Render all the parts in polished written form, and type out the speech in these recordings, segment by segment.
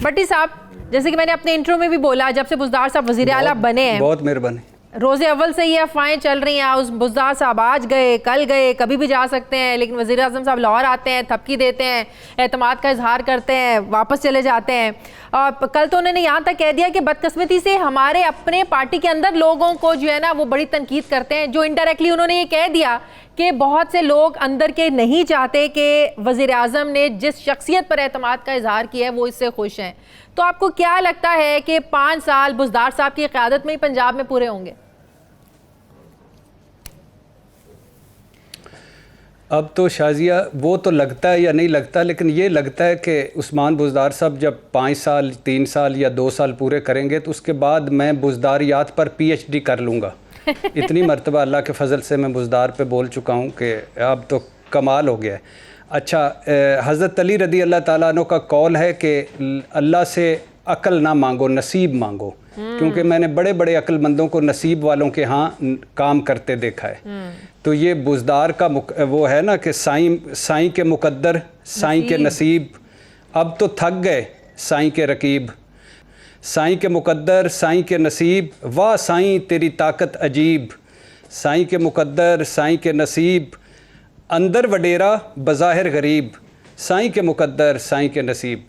भट्टी साहब, जैसे कि मैंने अपने इंट्रो में भी बोला, जब से बुज़दार साहब वज़ीर आला बने हैं, बहुत मेहरबानी, रोज़े अव्वल से ये अफवाहें चल रही हैं, उस बुज़दार साहब आज गए, कल गए, कभी भी जा सकते हैं, लेकिन वज़ीर आज़म साहब लाहौर आते हैं, थपकी देते हैं, एतमाद का इजहार करते हैं, वापस चले जाते हैं। और कल तो उन्होंने यहाँ तक कह दिया कि बदकिस्मती से हमारे अपने पार्टी के अंदर लोगों को जो है ना वो बड़ी तनकीद करते हैं, जो इनडायरेक्टली उन्होंने ये कह दिया कि बहुत से लोग अंदर के नहीं चाहते कि वज़ीर आज़म ने जिस शख्सियत पर एतमाद का इजहार किया है वो इससे खुश हैं। तो आपको क्या लगता है कि 5 साल बुज़दार साहब की क़यादत में ही पंजाब में पूरे होंगे? अब तो शाजिया वो तो लगता है या नहीं लगता, लेकिन ये लगता है कि उस्मान बुज़दार साहब जब 5 साल 3 साल या 2 साल पूरे करेंगे तो उसके बाद मैं बुज़दारियात पर PhD कर लूँगा। इतनी मर्तबा अल्लाह के फ़ज़ल से मैं बुज़दार पे बोल चुका हूँ कि अब तो कमाल हो गया है। अच्छा, हज़रत अली रदी अल्लाह ताला अन्हु का कौल है कि अल्लाह से अक्ल ना मांगो, नसीब मांगो, क्योंकि मैंने बड़े बड़े अक्लमंदों को नसीब वालों के यहाँ काम करते देखा है। तो ये बुज़दार का वो है ना कि साईं के मुकद्दर, साईं के नसीब, अब तो थक गए साईं के रकीब। साईं के मुकद्दर, साईं के नसीब, वाह साईं तेरी ताकत अजीब। साईं के मुकद्दर, साईं के नसीब, अंदर वडेरा बज़ाहिर गरीब। साईं के मुकद्दर, साईं के नसीब।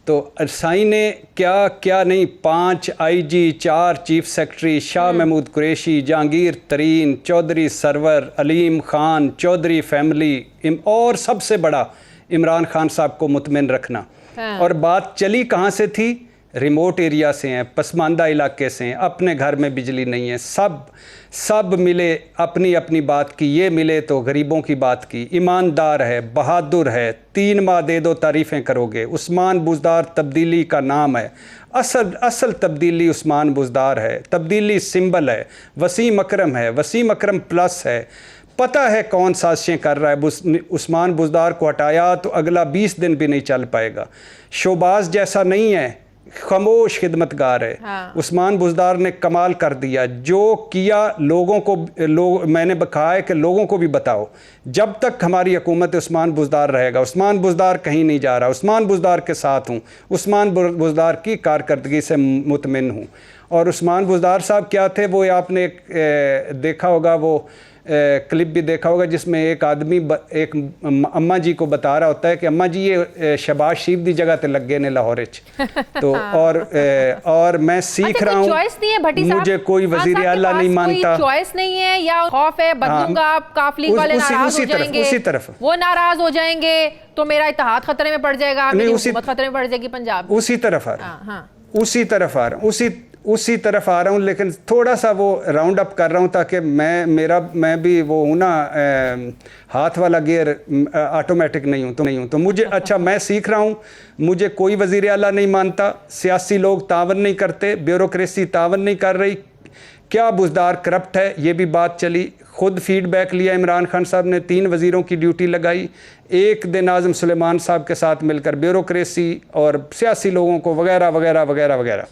तो साईं ने क्या क्या नहीं, 5 IG, 4 chief secretary, Shah Mahmood Qureshi, Jahangir Tareen, Chaudhry Sarwar, Aleem Khan, Chaudhry family, और सबसे बड़ा इमरान खान साहब को मुतमिन रखना। और बात चली कहाँ से थी? रिमोट एरिया से हैं, पसमानदा इलाके से हैं, अपने घर में बिजली नहीं है, सब मिले अपनी अपनी बात की। ये मिले तो गरीबों की बात की। ईमानदार है, बहादुर है, 3 माह दे दो तारीफ़ें करोगे। उस्मान बुज़दार तब्दीली का नाम है, असल तब्दीली उस्मान बुज़दार है, तब्दीली सिंबल है, वसीम अकरम है, वसीम अकरम प्लस है। पता है कौन साजिशें कर रहा है। उस्मान बुज़दार को हटाया तो अगला 20 दिन भी नहीं चल पाएगा। शोबाज जैसा नहीं है, खामोश खिदमतगार है। उस्मान बुज़दार ने कमाल कर दिया। जो किया लोगों को मैंने कहा है कि लोगों को भी बताओ, जब तक हमारी हुकूमत उस्मान बुज़दार रहेगा। उस्मान बुज़दार कहीं नहीं जा रहा, उस्मान बुज़दार के साथ हूँ, उस्मान बुज़दार की कारकर्दगी से मुतमिन हूँ। और उस्मान बुज़दार साहब क्या थे, वो आपने देखा होगा, वो क्लिप भी देखा होगा जिसमें एक आदमी एक अम्मा जी को बता रहा होता है कि अम्मा जी ये शहबाज शरीफ की जगह ते लगे ने लाहौर तो और मैं सीख रहा हूँ, मुझे कोई वज़ीर आला नहीं मानता। चॉइस नहीं है या खौफ है बदलूंगा, काफली वाले नाराज हो जाएंगे, उसी तरफ वो नाराज हो जाएंगे तो मेरा इत्तेहाद खतरे में पड़ जाएगा, मेरी हुकूमत खतरे में पड़ जाएगी पंजाब। उसी तरफ आ रहा हूँ, लेकिन थोड़ा सा वो राउंड अप कर रहा हूँ ताकि मैं भी वो हूँ ना, हाथ वाला गियर ऑटोमेटिक नहीं हूँ तो मुझे अच्छा, मैं सीख रहा हूँ। मुझे कोई वज़ीर आला नहीं मानता, सियासी लोग तावन नहीं करते, ब्यूरोक्रेसी तावन नहीं कर रही। क्या बुज़दार करप्ट है, ये भी बात चली। खुद फीडबैक लिया इमरान खान साहब ने, 3 वज़ीरों की ड्यूटी लगाई, एक दिन आज़म सुलेमान साहब के साथ मिलकर ब्यूरोक्रेसी और सियासी लोगों को वगैरह वगैरह वगैरह वगैरह।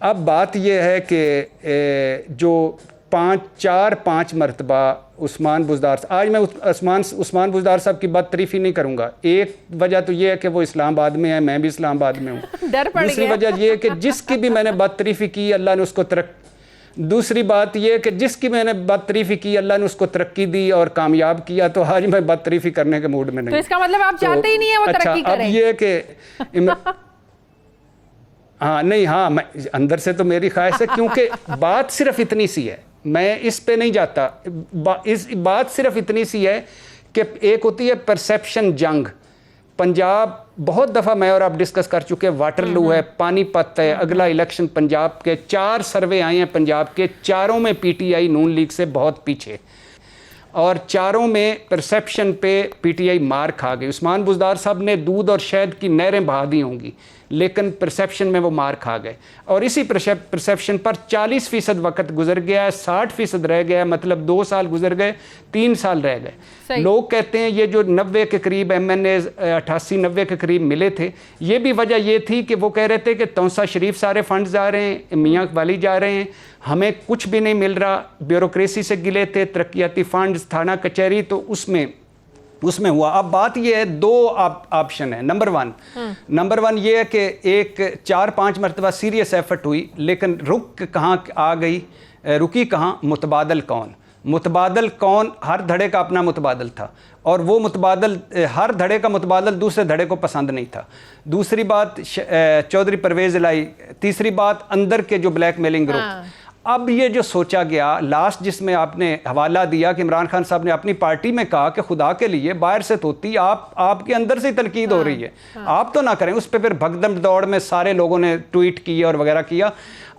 अब बात यह है कि जो 5 मरतबा उस्मान बुज़दार, आज मैं उस्मान बुज़दार साहब की बदतरीफ़ी नहीं करूँगा। एक वजह तो ये है कि वो इस्लामाबाद में है, मैं भी इस्लामाबाद में हूँ। दूसरी वजह ये है कि जिसकी भी मैंने बदतरीफ़ी की अल्लाह ने उसको दूसरी बात यह है कि जिसकी मैंने बदतरीफ़ी की अल्लाह ने उसको तरक्की दी और कामयाब किया। तो आज मैं बदतरीफ़ी करने के मूड में नहीं। तो इसका मतलब आप चाहते ही नहीं है वो तरक्की करे? अब ये है कि हाँ, मैं अंदर से तो मेरी ख्वाहिश है, क्योंकि बात सिर्फ इतनी सी है, मैं इस पे नहीं जाता। इस बात सिर्फ इतनी सी है कि एक होती है परसेप्शन जंग। पंजाब बहुत दफ़ा मैं और आप डिस्कस कर चुके हैं, वाटरलू है, पानीपत है, अगला इलेक्शन पंजाब के 4 सर्वे आए हैं पंजाब के, 4 में PTI नून लीग से बहुत पीछे, और 4 में परसेप्शन पे PTI मार खा गई। उस्मान बुज़दार साहब ने दूध और शहद की नहरें बहा दी होंगी, लेकिन परसेप्शन में वो मार खा गए। और इसी परसेप्शन पर 40% वक्त गुजर गया है, 60% रह गया है, मतलब 2 साल गुजर गए, 3 साल रह गए। लोग कहते हैं ये जो 90 के करीब MNA 88-90 के करीब मिले थे, ये भी वजह ये थी कि वो कह रहे थे कि तौसा शरीफ सारे फंड जा रहे हैं, मियाँ वाली जा रहे हैं, हमें कुछ भी नहीं मिल रहा। ब्यूरोक्रेसी से गिले थे, तरक्याती फंड, थाना कचहरी, तो उसमें उसमें हुआ। अब बात ये है, दो ऑप्शन है। नंबर वन ये है कि एक 4-5 मरतबा सीरियस एफर्ट हुई, लेकिन रुक कहाँ आ गई, रुकी कहाँ? मुतबादल कौन, हर धड़े का अपना मुतबादल था, और वो मुतबादल, हर धड़े का मुतबादल दूसरे धड़े को पसंद नहीं था। दूसरी बात चौधरी परवेज़ इलाही। तीसरी बात अंदर के जो ब्लैक मेलिंग ग्रुप। अब ये जो सोचा गया लास्ट, जिसमें आपने हवाला दिया कि इमरान खान साहब ने अपनी पार्टी में कहा कि खुदा के लिए बाहर से तोती आपके अंदर से तनकीद हो रही है, आप तो ना करें। उस पर फिर भगदड़ दौड़ में सारे लोगों ने ट्वीट किया और वगैरह किया।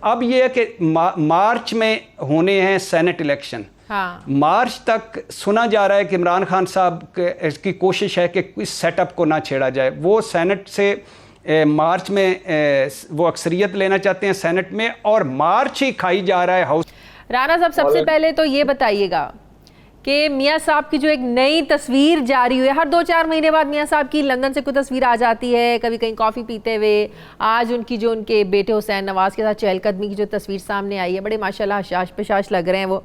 अब ये है कि मार्च में होने हैं सेनेट इलेक्शन। मार्च तक सुना जा रहा है कि इमरान खान साहब की कोशिश है कि इस सेटअप को ना छेड़ा जाए। वो सेनेट से मार्च में वो अक्सरियत लेना चाहते हैं सेनेट में, और मार्च ही खाई जा रहा है हाउस। राना साहब, सबसे पहले तो ये बताइएगा कि मियाँ साहब की जो एक नई तस्वीर जारी हुई है, हर 2-4 महीने बाद मियाँ साहब की लंदन से कोई तस्वीर आ जाती है, कभी कहीं कॉफ़ी पीते हुए। आज उनकी जो उनके बेटे हुसैन नवाज़ के साथ चहलकदमी की जो तस्वीर सामने आई है, बड़े माशाल्लाह हशाश पेशाश लग रहे हैं वो।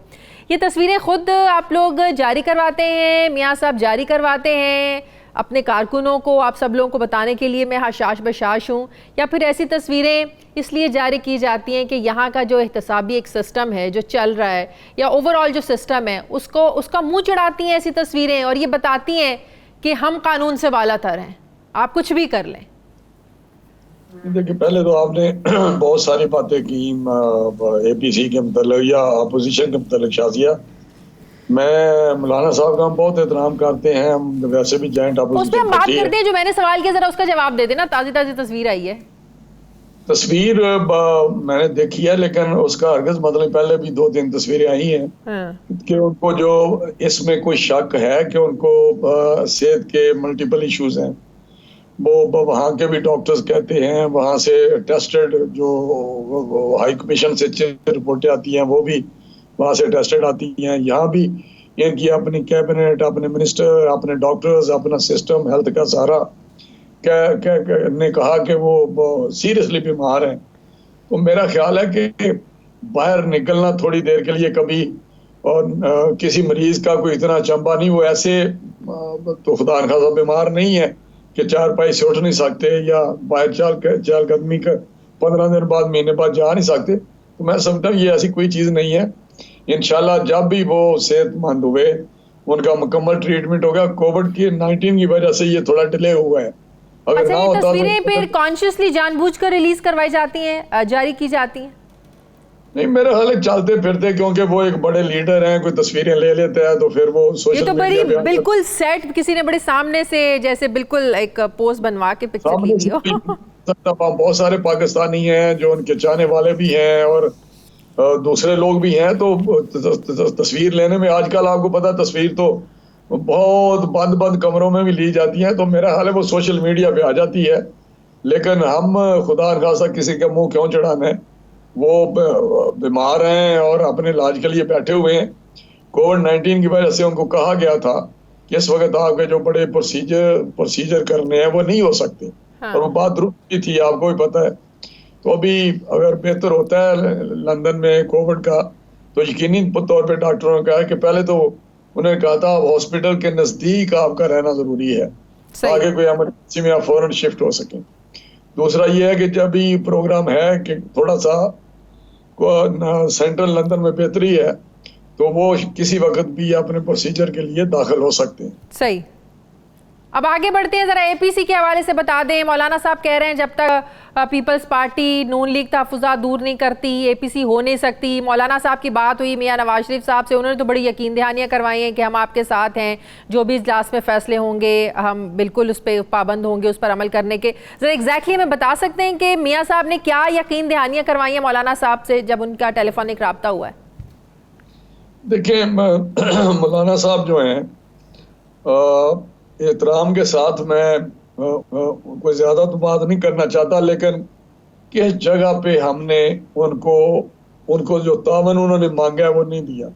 ये तस्वीरें खुद आप लोग जारी करवाते हैं, मियाँ साहब जारी करवाते हैं अपने कारकुनों को, आप सब लोगों को बताने के लिए मैं हशाश बशाश हूँ, या फिर ऐसी तस्वीरें इसलिए जारी की जाती हैं कि यहाँ का जो एहतसाबी एक सिस्टम है जो चल रहा है, या ओवरऑल जो सिस्टम है उसका मुंह चढ़ाती हैं ऐसी तस्वीरें, और ये बताती हैं कि हम कानून से बालातर हैं, आप कुछ भी कर लें? देखिए, पहले तो आपने बहुत सारी बातें की APC के मतलब या अपोजिशन के मतलब। शाजिया, मैं मौलाना साहब का हम बहुत एहतराम करते हैं, हम वैसे भी जॉइंट अपोजिशन। उस पे हम बात करते हैं, जो मैंने सवाल किया जरा उसका जवाब दे देना। ताजी तस्वीर आई है, तस्वीर मैंने देखी है, लेकिन उसका हरगिज़ मतलब पहले भी 2-3 तस्वीरें आई हैं कि उनको जो इसमें कोई शक है कि उनको सेहत के मल्टीपल इश्यूज हैं। वो वहाँ के भी डॉक्टर्स कहते हैं, वहाँ से टेस्टेड जो हाई कमीशन से रिपोर्टें आती हैं वो भी वहाँ से टेस्टेड आती हैं। यहाँ भी इनकी अपनी कैबिनेट, अपने मिनिस्टर, अपने डॉक्टर्स, अपना सिस्टम हेल्थ का सारा ने कहा कि वो सीरियसली बीमार हैं। तो मेरा ख्याल है कि बाहर निकलना थोड़ी देर के लिए कभी, और किसी मरीज का कोई इतना चंबा नहीं, वो ऐसे तो खुदा न खासा बीमार नहीं है कि 4 पाई से उठ नहीं सकते, या बाहर चाल कदमी का 15 दिन बाद, महीने बाद जा नहीं सकते। तो मैं समझता हूँ ये ऐसी कोई चीज़ नहीं है। इंशाल्लाह जब भी वो सेहतमंद हुए, उनका मुकम्मल ट्रीटमेंट होगा। कोविड-19 की वजह से ये थोड़ा डिले हुआ है। अगर अच्छा, ना ये होता तस्वीरें फिर कॉन्शियसली जानबूझकर रिलीज करवाई जाती हैं, जारी की जाती हैं? नहीं, मेरे ख्याल है चलते फिरते, क्योंकि वो एक बड़े लीडर हैं, कोई तस्वीरें ले लेते हैं तो फिर वो सोशल मीडिया पे। ये तो बड़ी बिल्कुल सेट, किसी ने बड़े सामने से जैसे बिल्कुल एक पोस्ट बनवा के पिक्चर ली हो। बहुत सारे पाकिस्तानी हैं जो उनके चाहने वाले भी हैं, और दूसरे लोग भी हैं। तो तस्वीर लेने में आजकल आपको पता, तस्वीर तो बहुत बंद कमरों में भी ली जाती है। तो मेरा हाल है वो सोशल मीडिया पे आ जाती है, लेकिन हम खुदा न खासा किसी का मुंह क्यों चढ़ाना है। वो बीमार हैं और अपने इलाज के लिए बैठे हुए हैं। कोविड-19 की वजह से उनको कहा गया था कि इस वक्त आपके जो बड़े प्रोसीजर करने हैं वो नहीं हो सकते। और वो बात रुकी थी, आपको भी पता है। तो अभी अगर बेहतर होता है लंदन में कोविड का, तो यकीनी तौर पे डॉक्टरों ने कहा कि पहले तो उन्होंने कहा था हॉस्पिटल के नज़दीक आपका रहना ज़रूरी है, ताकि कोई इमरजेंसी में आप फौरन शिफ्ट हो सकें। दूसरा ये है कि जब भी प्रोग्राम है कि थोड़ा सा सेंट्रल लंदन में बेहतरी है, तो वो किसी वक्त भी अपने प्रोसीजर के लिए दाखिल हो सकते हैं। सही। अब आगे बढ़ते हैं, ज़रा APC के हवाले से बता दें। मौलाना साहब कह रहे हैं जब तक पीपल्स पार्टी नून लीग तहफ़्फ़ुज़ात दूर नहीं करती, APC हो नहीं सकती। मौलाना साहब की बात हुई मियाँ नवाज शरीफ साहब से, उन्होंने तो बड़ी यकीन दहानियाँ करवाई हैं कि हम आपके साथ हैं, जो भी इजलास में फ़ैसले होंगे हम बिल्कुल उस पर पाबंद होंगे, उस पर अमल करने के। ज़रा एग्जैक्टली हमें बता सकते हैं कि मियाँ साहब ने क्या यकीन दहानियाँ करवाई हैं मौलाना साहब से जब उनका टेलीफोनिक रब्ता हुआ है? देखिए, मौलाना साहब जो हैं, एहतराम के साथ मैं कोई ज़्यादा तो बात नहीं करना चाहता, लेकिन किस जगह पे हमने उनको जो तावन उन्होंने मांगा है वो नहीं दिया।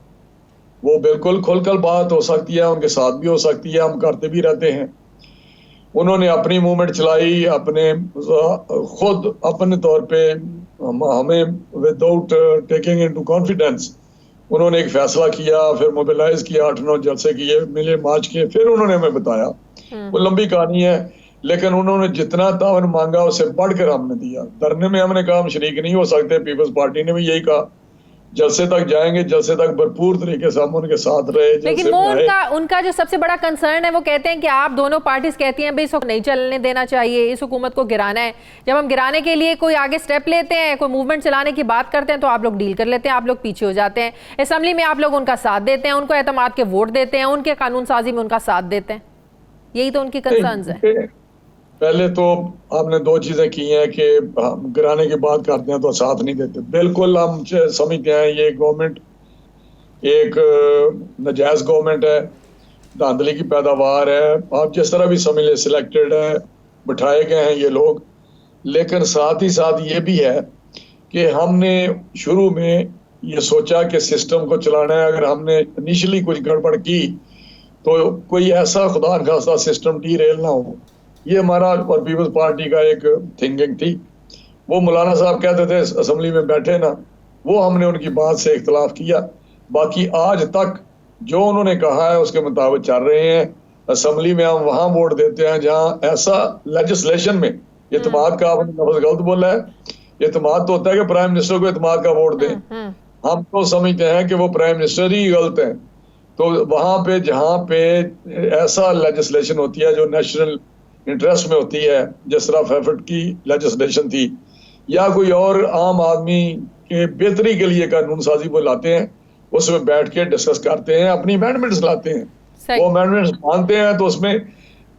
वो बिल्कुल खुलकर बात हो सकती है, उनके साथ भी हो सकती है, हम करते भी रहते हैं। उन्होंने अपनी मूवमेंट चलाई, अपने खुद अपने तौर पे हमें विदाउट टेकिंग इनटू कॉन्फिडेंस उन्होंने एक फैसला किया, फिर मोबिलाइज किया, 8-9 जलसे किए, मिले, मार्च किए, फिर उन्होंने हमें बताया। वो लंबी कहानी है, लेकिन उन्होंने जितना तावन मांगा उससे बढ़कर हमने दिया। धरने में हमने कहा हम शरीक नहीं हो सकते, पीपल्स पार्टी ने भी यही कहा। जलसे तक जाएंगे, जलसे तक भरपूर तरीके से हम उनके साथ रहे। लेकिन वो उनका जो सबसे बड़ा कंसर्न है, वो कहते हैं कि आप दोनों पार्टीज कहती हैं भाई इसको नहीं चलने देना चाहिए, इस हुकूमत को गिराना है। जब हम गिराने के लिए कोई आगे स्टेप लेते हैं, कोई मूवमेंट चलाने की बात करते हैं, तो आप लोग डील कर लेते हैं, आप लोग पीछे हो जाते हैं। असेंबली में आप लोग उनका साथ देते हैं, उनको एतमाद के वोट देते हैं, उनके कानून साजी में उनका साथ देते हैं। यही तो उनकी कंसर्न्स है। पहले तो आपने दो चीजें की हैं कि हम गिराने की बात करते हैं तो साथ नहीं देते। बिल्कुल हम समझते हैं ये गवर्नमेंट एक नाजायज गवर्नमेंट है, धांधली की पैदावार है। आप जिस तरह भी समझ लें, सिलेक्टेड है, बिठाए गए हैं ये लोग। लेकिन साथ ही साथ ये भी है कि हमने शुरू में ये सोचा कि सिस्टम को चलाना है। अगर हमने इनिशियली कुछ गड़बड़ की तो कोई ऐसा खुदा न खास्ता सिस्टम डीरेल ना हो। ये हमारा और पीपल्स पार्टी का एक थिंकिंग थी। वो मौलाना साहब कहते थे असेंबली में बैठे ना, वो हमने उनकी बात से इख्तलाफ किया। बाकी आज तक जो उन्होंने कहा है उसके मुताबिक चल रहे हैं। असेंबली में हम वहां वोट देते हैं जहां ऐसा लेजिस्लेशन में इत्मीनान का, आपने लफ्ज़ गलत बोला है, इत्मीनान तो होता है कि प्राइम मिनिस्टर को इत्मीनान का वोट दें। हम तो समझते हैं कि वो प्राइम मिनिस्टर ही गलत है। तो वहां पे जहां पे ऐसा लेजिस्लेशन होती है जो नेशनल इंटरेस्ट में होती है, जिस तरह फेफट की लेजिस्लेशन थी, या कोई और आम आदमी के बेहतरी के लिए कानून साजी वो लाते हैं, उसमें बैठ के डिस्कस करते हैं, अपनी अमेंडमेंट्स लाते हैं। वो अमेंडमेंट्स मानते हैं तो उसमें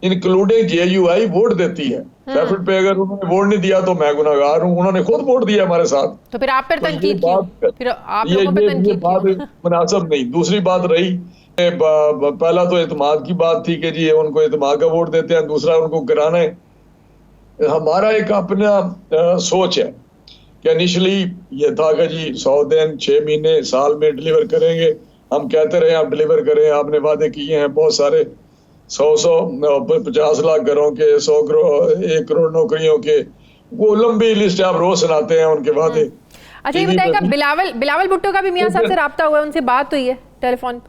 इंक्लूडिंग JUI वोट देती है। फेफट पे अगर उन्होंने वोट नहीं दिया तो मैं गुनाहगार हूँ, उन्होंने खुद वोट दिया हमारे साथ। तो फिर आप पर तनकीद क्यों? फिर आप लोगों पे तनकीद क्यों? ये बात मुनासिब नहीं। दूसरी बात रही, पहला तो एतमाद की बात थी कि जी उनको एतमाद का वोट देते हैं, दूसरा उनको गिराना है। हमारा एक अपना सोच है कि इनिशियली ये था कि जी 100 दिन, 6 महीने, साल में डिलीवर करेंगे। हम कहते रहे आप डिलीवर करें, आपने वादे किए हैं बहुत सारे, 50 लाख घरों के, 100 करोड़, 1 करोड़ नौकरियों के, वो लंबी लिस्ट आप रोज सुनाते हैं उनके वादे। अच्छा ये बताइएगा, बिलावल भुट्टो का भी मियां साहब से राब्ता हुआ है, उनसे बात हुई है टेलीफोन?